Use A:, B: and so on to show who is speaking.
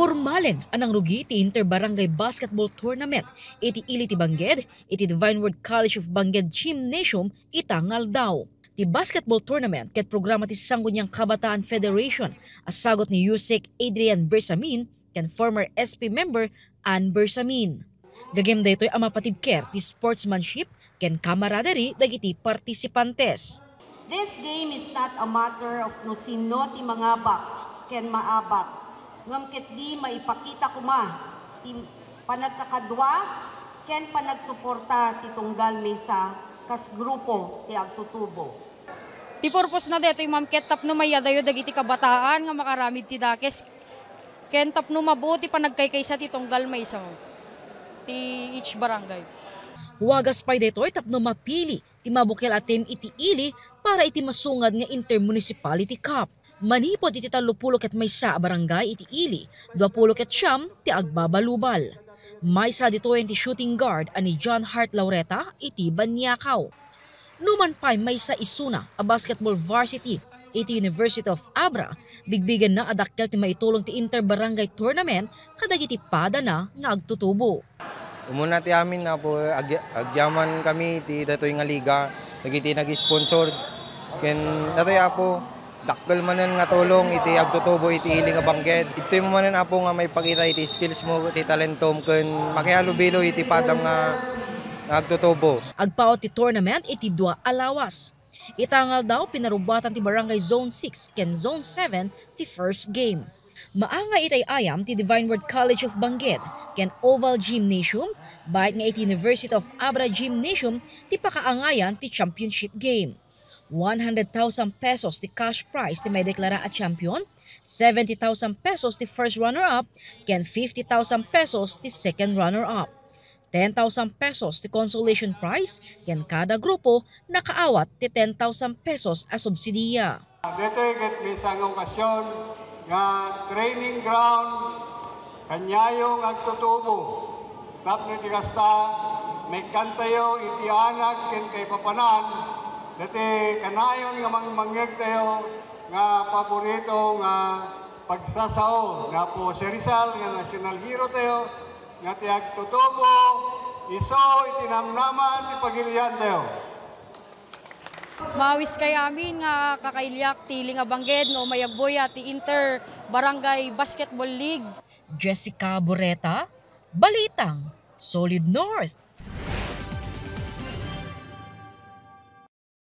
A: Formalen anang rugi ti Inter-Barangay Basketball Tournament iti ili ti Bangged iti Divine Word College of Bangged Gymnasium itangal daw. Ti basketball tournament ket programa ti Sangguniang Kabataan Federation asagot ni Yusek Adrian Bersamin ken former SP member Ann Bersamin. Gagem daytoy a mapatibker ti sportsmanship ken camaraderie dagiti partisipantes.
B: This game is not a matter of no sino ti mangabak ken maabak. Ngam ket di maipakita kuma ti panagkakadwa ken panagsuporta ti tunggal mesa kas grupo ti agtutubo.
C: Ti purpose na dito ma'am ket tapno mayadayo dagiti kabataan nga makaramid ti dakes ken tapno mabuo ti panagkaykaysa ti tunggal mesa ti each barangay.
A: Wagas pay daytoy tapno mapili ti mabukel atem iti ili para iti masungad nga Intermunicipality Cup. Manipod iti 30 ket maysa a barangay iti ili, 20 ket siyam ti agbabalubal. Maysa ditoy ti shooting guard ani John Hart Laureta iti Banyakaw. Numan pay maysa isuna a basketball varsity iti University of Abra, bigbigan na adakkel ti maitulong ti Inter-Barangay Tournament kadagiti pada na nga agtutubo.
D: Umuna ti amin na po agyaman kami ti datoy nga liga, dagiti nag-sponsor ken datoy apo dakkel manen nga tulong iti agtutubo iti ili nga Bangged. Ito mo manen apo nga may pakita iti skills mo iti talentom ken makihalubilo iti padam nga agtutubo.
A: Agpaot ti tournament iti 2 alawas. Itangal daw pinarubatan ti Barangay Zone 6 ken Zone 7 ti first game. Maangay itay ayam ti Divine Word College of Bangged ken Oval Gymnasium bayat nga iti University of Abra Gymnasium ti pakaangayan ti championship game. 100,000 pesos ti cash prize ti may deklara a champion, 70,000 pesos ti first runner-up, ken 50,000 pesos ti second runner-up. 10,000 pesos ti consolation prize, ken kada grupo nakaawat ti 10,000 pesos a subsidiya.
E: Dito ket bisang okasyon nga training ground kanyayong agtutubo. Tapno ti kasta may kantayo iti anak ken kay papanan. Dati kanayon nga mangyag tayo nga paborito nga pagsasao nga po si Rizal nga national hero tayo nga ti agtutubo iso itinamnaman ti pagilian tayo.
C: Mawis kay amin nga kakailyak ti ili nga Bangged no mayagboya ti Inter Barangay Basketball League.
A: Jessica Boreta, Balitang, Solid North.